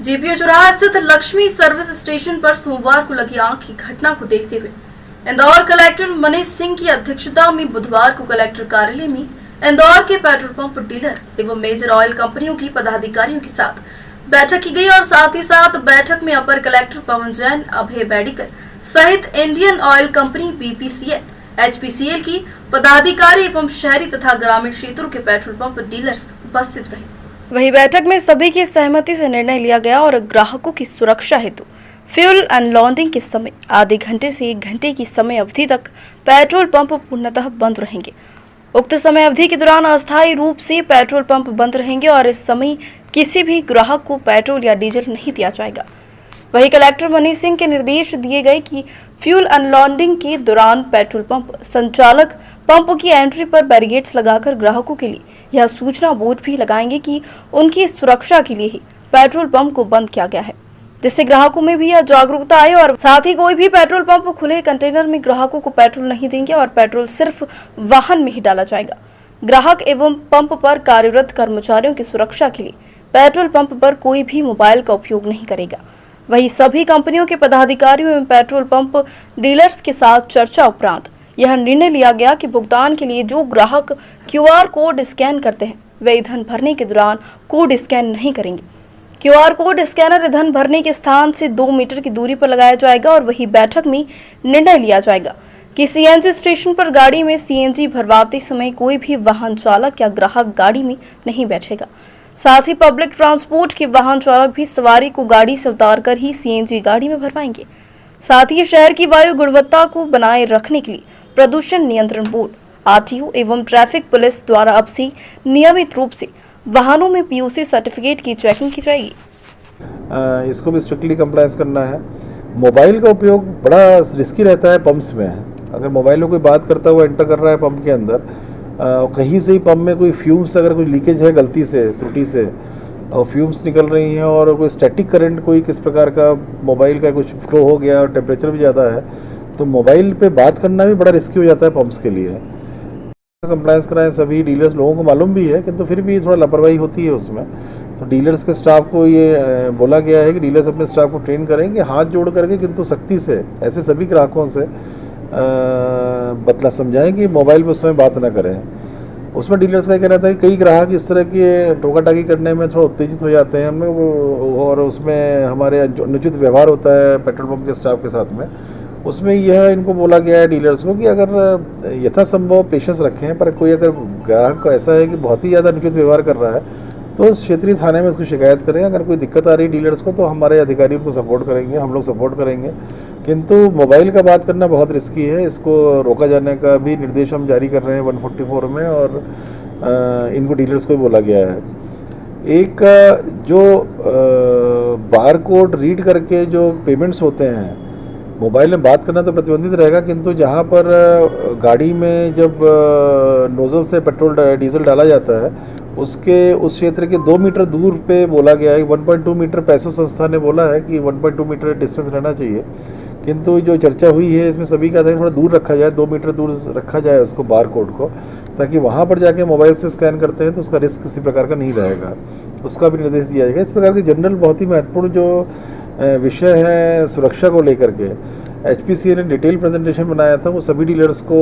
GPO चौराहा स्थित Lakshmi service station पर सोमवार को लगी आग की घटना को देखते हुए इंदौर कलेक्टर मनीष सिंह की अध्यक्षता में बुधवार को कलेक्टर कार्यालय में इंदौर के पेट्रोल पंप डीलर एवं मेजर ऑयल कंपनियों की पदाधिकारियों के साथ बैठक की गई और साथ ही साथ बैठक में अपर कलेक्टर पवन जैन, अभय बेड़ीकर सहित Indian oil company, BPCL, HPCL की पदाधिकारी एवं शहरी तथा ग्रामीण क्षेत्रों के पेट्रोल पंप डीलर्स उपस्थित रहे। वहीं बैठक में सभी की सहमति से निर्णय लिया गया और ग्राहकों की सुरक्षा हेतु फ्यूल अनलोडिंग के समय आधे घंटे से 1 घंटे की समय अवधि तक पेट्रोल पंप पूर्णतः बंद रहेंगे। उक्त समय अवधि के दौरान अस्थायी रूप से पेट्रोल पंप बंद रहेंगे और इस समय किसी भी ग्राहक को पेट्रोल या डीजल नहीं दिया जाएगा। वहीं कलेक्टर मनीष सिंह के निर्देश दिए गए कि फ्यूल अनलोडिंग के दौरान पेट्रोल पंप संचालक पंप की एंट्री पर बैरिकेड्स लगाकर ग्राहकों के लिए यह सूचना बोर्ड भी लगाएंगे कि उनकी सुरक्षा के लिए ही पेट्रोल पंप को बंद किया गया है, जिससे ग्राहकों में भी यह जागरूकता आए और साथ ही कोई भी पेट्रोल पंप खुले कंटेनर में ग्राहकों को पेट्रोल नहीं देंगे और पेट्रोल सिर्फ वाहन में ही डाला जाएगा। ग्राहक एवं पंप पर कार्यरत कर्मचारियों की सुरक्षा के लिए पेट्रोल पंप पर कोई भी मोबाइल का उपयोग नहीं करेगा। वहीं सभी कंपनियों के पदाधिकारियों एवं पेट्रोल पंप डीलर्स के साथ चर्चा उपरांत यह निर्णय लिया गया कि भुगतान के लिए जो ग्राहक क्यूआर कोड स्कैन करते हैं वे ईंधन भरने के दौरान कोड स्कैन नहीं करेंगे। क्यूआर कोड स्कैनर ईंधन भरने के स्थान से 2 मीटर की दूरी पर लगाया जाएगा और वही बैठक में निर्णय लिया जाएगा कि सीएनजी स्टेशन पर गाड़ी में सीएनजी भरवाते समय कोई भी वाहन चालक या ग्राहक गाड़ी में नहीं बैठेगा। साथ ही पब्लिक ट्रांसपोर्ट के वाहन चालक भी सवारी को गाड़ी से उतारकर ही सीएनजी गाड़ी में भरवाएंगे। साथ ही शहर की वायु गुणवत्ता को बनाए रखने के लिए प्रदूषण नियंत्रण बोर्ड, आरटीओ एवं ट्रैफिक पुलिस द्वारा अब से नियमित रूप से वाहनों में पीयूसी सर्टिफिकेट की चेकिंग की जाएगी। इसको भी स्ट्रिक्टली कंप्लायंस करना है। मोबाइल का उपयोग बड़ा रिस्की रहता है पंप्स में। अगर मोबाइल में कोई बात करता हुआ एंटर कर रहा है पंप के अंदर, कहीं से ही पंप में कोई फ्यूम्स अगर कोई लीकेज है गलती से, त्रुटि से, और फ्यूम्स निकल रही हैं और कोई स्टैटिक करंट कोई किस प्रकार का मोबाइल का कुछ फ्लो हो गया और टेम्परेचर भी ज़्यादा है, तो मोबाइल पे बात करना भी बड़ा रिस्की हो जाता है पंप्स के लिए। कंप्लायंस कराएं सभी डीलर्स, लोगों को मालूम भी है किंतु फिर भी थोड़ा लापरवाही होती है उसमें। तो डीलर्स के स्टाफ को ये बोला गया है कि डीलर्स अपने स्टाफ को ट्रेन करें कि हाथ जोड़ करके किंतु सख्ती से ऐसे सभी ग्राहकों से बतला समझाएं कि मोबाइल पर उस समय बात ना करें। उसमें डीलर्स का कहना था कि कई ग्राहक इस तरह के टोका टाकी करने में थोड़ा उत्तेजित हो जाते हैं हमें और उसमें हमारे अनुचित व्यवहार होता है पेट्रोल पंप के स्टाफ के साथ में। उसमें यह इनको बोला गया है डीलर्स को कि अगर यथासंभव पेशेंस रखें, पर कोई अगर ग्राहक को ऐसा है कि बहुत ही ज़्यादा अनुचित व्यवहार कर रहा है तो क्षेत्रीय थाने में उसको शिकायत करें। अगर कोई दिक्कत आ रही है डीलर्स को तो हमारे अधिकारी उसको सपोर्ट करेंगे, हम लोग सपोर्ट करेंगे। किंतु मोबाइल का बात करना बहुत रिस्की है, इसको रोका जाने का भी निर्देश हम जारी कर रहे हैं 144 में और इनको डीलर्स को भी बोला गया है। एक जो बार कोड रीड करके जो पेमेंट्स होते हैं, मोबाइल में बात करना तो प्रतिबंधित रहेगा, किंतु जहाँ पर गाड़ी में जब नोजल से पेट्रोल डीजल डाला जाता है उसके उस क्षेत्र के 2 मीटर दूर पे बोला गया है। 1.2 मीटर पैसो संस्था ने बोला है कि 1.2 मीटर डिस्टेंस रहना चाहिए, किंतु जो चर्चा हुई है इसमें सभी का थोड़ा दूर रखा जाए, 2 मीटर दूर रखा जाए उसको बार कोड को, ताकि वहाँ पर जाके मोबाइल से स्कैन करते हैं तो उसका रिस्क किसी प्रकार का नहीं रहेगा। उसका भी निर्देश दिया जाएगा। इस प्रकार के जनरल बहुत ही महत्वपूर्ण जो विषय है सुरक्षा को लेकर के एचपीसीएल ने डिटेल प्रेजेंटेशन बनाया था, वो सभी डीलर्स को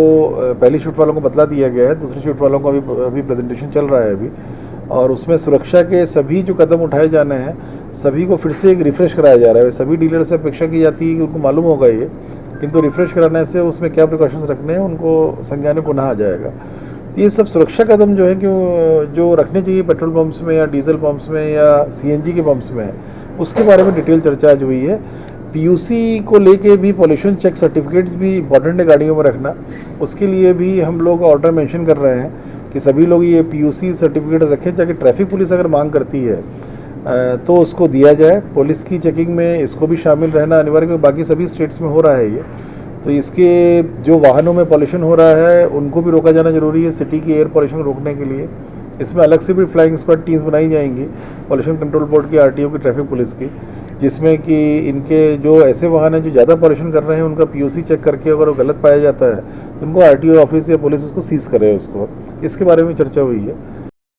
पहली शिफ्ट वालों को बतला दिया गया है। दूसरी शिफ्ट वालों का अभी प्रेजेंटेशन चल रहा है अभी, और उसमें सुरक्षा के सभी जो कदम उठाए जाने हैं सभी को फिर से एक रिफ़्रेश कराया जा रहा है। सभी डीलर से अपेक्षा की जाती है कि उनको मालूम होगा ये, किंतु रिफ़्रेश कराने से उसमें क्या प्रिकॉशंस रखने हैं उनको संज्ञान में पुनः आ जाएगा। तो ये सब सुरक्षा कदम जो है कि जो रखने चाहिए पेट्रोल पंप्स में या डीजल पंप्स में या सीएनजी के पंप्स में, उसके बारे में डिटेल चर्चा आज हुई है। पीयूसी को लेके भी पॉल्यूशन चेक सर्टिफिकेट्स भी इम्पॉर्टेंट है गाड़ियों में रखना, उसके लिए भी हम लोग ऑर्डर मेंशन कर रहे हैं कि सभी लोग ये पीयूसी सर्टिफिकेट रखें, ताकि ट्रैफिक पुलिस अगर मांग करती है तो उसको दिया जाए। पुलिस की चेकिंग में इसको भी शामिल रहना अनिवार्य, क्योंकि बाकी सभी स्टेट्स में हो रहा है ये। तो इसके जो वाहनों में पॉल्यूशन हो रहा है उनको भी रोका जाना जरूरी है सिटी की एयर पॉल्यूशन रोकने के लिए। इसमें अलग से भी फ्लाइंग स्क्वाड टीम्स बनाई जाएंगी पॉल्यूशन कंट्रोल बोर्ड की, आरटीओ की, ट्रैफिक पुलिस की, जिसमें कि इनके जो ऐसे वाहन हैं जो ज़्यादा पॉल्यूशन कर रहे हैं उनका पीयूसी चेक करके अगर वो गलत पाया जाता है तो उनको आरटीओ ऑफिस या पुलिस उसको सीज करे उसको। इसके बारे में चर्चा हुई है।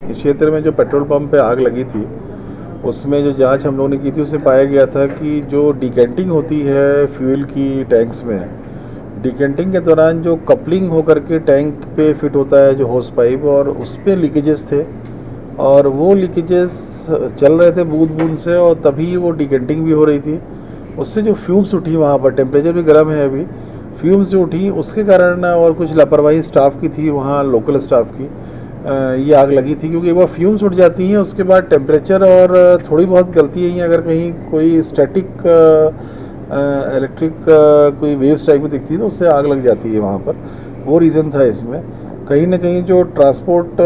इस क्षेत्र में जो पेट्रोल पंप पे आग लगी थी उसमें जो जांच हम लोगों ने की थी उसमें पाया गया था कि जो डिकेंटिंग होती है फ्यूल की टैंक्स में, डिकेंटिंग के दौरान जो कपलिंग होकर के टैंक पे फिट होता है जो होस पाइप, और उस पर लीकेजेस थे और वो लीकेजेस चल रहे थे बूंद बूंद से, और तभी वो डिकेंटिंग भी हो रही थी। उससे जो फ्यूम्स उठी वहाँ पर, टेम्परेचर भी गर्म है अभी, फ्यूम्स जो उठी उसके कारण और कुछ लापरवाही स्टाफ की थी वहाँ, लोकल स्टाफ की, ये आग लगी थी। क्योंकि एक बार फ्यूम्स उठ जाती हैं उसके बाद टेम्परेचर और थोड़ी बहुत गलती है, अगर कहीं कोई स्टैटिक इलेक्ट्रिक कोई वेव्स टाइप में दिखती है तो उससे आग लग जाती है वहाँ पर। वो रीज़न था इसमें। कहीं ना कहीं जो ट्रांसपोर्ट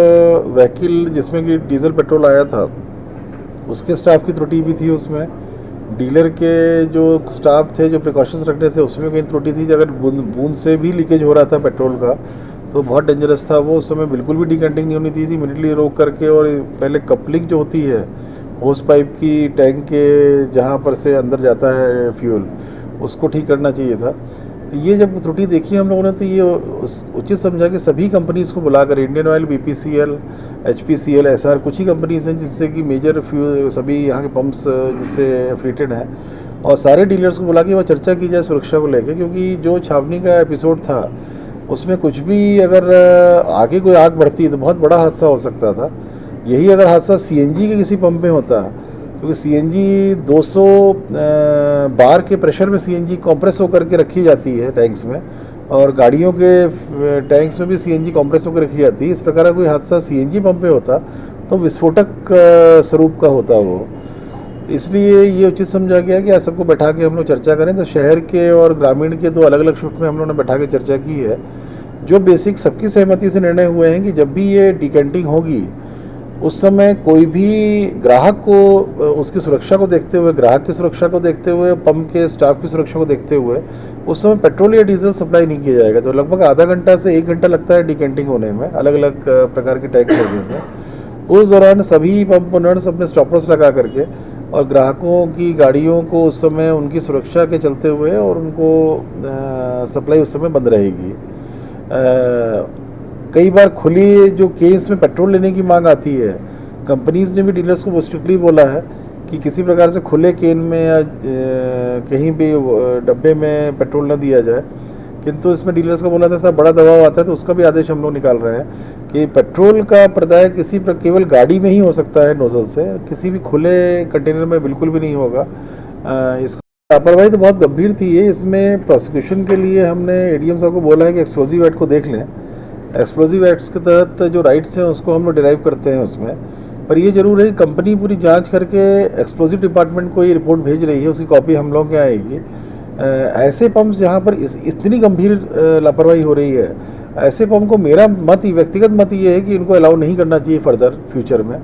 व्हीकल जिसमें कि डीजल पेट्रोल आया था उसके स्टाफ की त्रुटि भी थी उसमें। डीलर के जो स्टाफ थे जो प्रिकॉशंस रखने थे उसमें कहीं त्रुटि थी। अगर बूंद से भी लीकेज हो रहा था पेट्रोल का तो बहुत डेंजरस था वो। उस समय बिल्कुल भी डिकेंटिंग नहीं होनी थी, इमीडिएटली रोक करके, और पहले कपलिंग जो होती है होस पाइप की टैंक के जहाँ पर से अंदर जाता है फ्यूल, उसको ठीक करना चाहिए था। तो ये जब त्रुटि देखी हम लोगों ने तो ये उचित समझा कि सभी कंपनीज़ को बुलाकर, Indian oil, BPCL, HPCL, SR, कुछ ही कंपनीज़ हैं जिससे कि मेजर फ्यूल सभी यहाँ के पंप्स जिससे एफिलिएटेड हैं, और सारे डीलर्स को बुला के वह चर्चा की जाए सुरक्षा को लेकर। क्योंकि जो छावनी का एपिसोड था उसमें कुछ भी अगर आगे कोई आग बढ़ती तो बहुत बड़ा हादसा हो सकता था। यही अगर हादसा CNG के किसी पंप में होता, क्योंकि CNG 200 बार के प्रेशर में CNG कंप्रेस होकर के रखी जाती है टैंक्स में, और गाड़ियों के टैंक्स में भी CNG कंप्रेस होकर रखी जाती है। इस प्रकार का कोई हादसा CNG पंप में होता तो विस्फोटक स्वरूप का होता वो। तो इसलिए ये उचित समझा गया कि सबको बैठा के हम लोग चर्चा करें। तो शहर के और ग्रामीण के दो अलग अलग शिफ्ट में हम लोगों ने बैठा के चर्चा की है। जो बेसिक सबकी सहमति से निर्णय हुए हैं कि जब भी ये डिकेंटिंग होगी उस समय कोई भी ग्राहक को उसकी सुरक्षा को देखते हुए, ग्राहक की सुरक्षा को देखते हुए, पंप के स्टाफ की सुरक्षा को देखते हुए उस समय पेट्रोल या डीजल सप्लाई नहीं किया जाएगा। तो लगभग आधा घंटा से 1 घंटा लगता है डिकेंटिंग होने में अलग अलग प्रकार के टैंक साइजेस में। उस दौरान सभी पंप ओनर्स अपने स्टॉपर्स लगा करके और ग्राहकों की गाड़ियों को उस समय उनकी सुरक्षा के चलते हुए और उनको सप्लाई उस समय बंद रहेगी। कई बार खुली जो केस में पेट्रोल लेने की मांग आती है, कंपनीज ने भी डीलर्स को स्ट्रिक्टली बोला है कि किसी प्रकार से खुले केन में या कहीं भी डब्बे में पेट्रोल न दिया जाए। किंतु इसमें डीलर्स को बोला था साहब बड़ा दबाव आता है, तो उसका भी आदेश हम लोग निकाल रहे हैं कि पेट्रोल का प्रदाय किसी पर केवल गाड़ी में ही हो सकता है नोजल से, किसी भी खुले कंटेनर में बिल्कुल भी नहीं होगा। इसको लापरवाही तो बहुत गंभीर थी ये। इसमें प्रोसिक्यूशन के लिए हमने ADM साहब को बोला है कि एक्सप्लोजिव एक्ट को देख लें। एक्सप्लोजिव एक्ट्स के तहत जो राइट्स हैं उसको हम लोग डिराइव करते हैं उसमें। पर ये जरूर है कि कंपनी पूरी जांच करके एक्सप्लोजिव डिपार्टमेंट को ये रिपोर्ट भेज रही है, उसकी कॉपी हम लोग के आएगी। ऐसे पंप्स जहाँ पर इतनी गंभीर लापरवाही हो रही है, ऐसे पंप को मेरा व्यक्तिगत मत ये है कि इनको अलाउ नहीं करना चाहिए फर्दर फ्यूचर में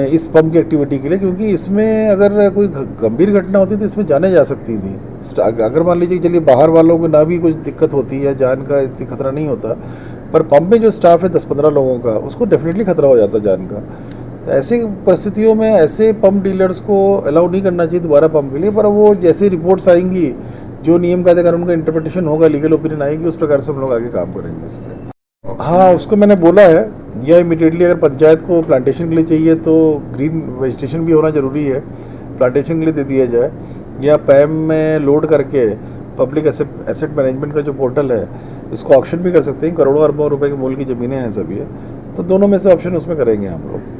इस पंप की एक्टिविटी के लिए। क्योंकि इसमें अगर कोई गंभीर घटना होती तो इसमें जाने जा सकती थी। अगर मान लीजिए चलिए बाहर वालों को ना भी कुछ दिक्कत होती है, जान का इतनी खतरा नहीं होता, पर पंप में जो स्टाफ है 10-15 लोगों का, उसको डेफिनेटली खतरा हो जाता जान का। तो ऐसे परिस्थितियों में ऐसे पंप डीलर्स को अलाउ नहीं करना चाहिए दोबारा पंप के लिए। पर वो जैसे रिपोर्ट्स आएंगी, जो नियम कायदे कानून का इंटरप्रिटेशन होगा, लीगल ओपिनियन आएगी, उस प्रकार से हम लोग आगे काम करेंगे इस पर। हाँ, उसको मैंने बोला है या इमीडिएटली अगर पंचायत को प्लांटेशन के लिए चाहिए तो ग्रीन वेजिटेशन भी होना ज़रूरी है, प्लांटेशन के लिए दे दिया जाए, या पैम में लोड करके पब्लिक एसेट मैनेजमेंट का जो पोर्टल है इसको ऑप्शन भी कर सकते हैं। करोड़ों अरबों रुपए के मूल्य की ज़मीनें हैं सभी, तो दोनों में से ऑप्शन उसमें करेंगे हम लोग।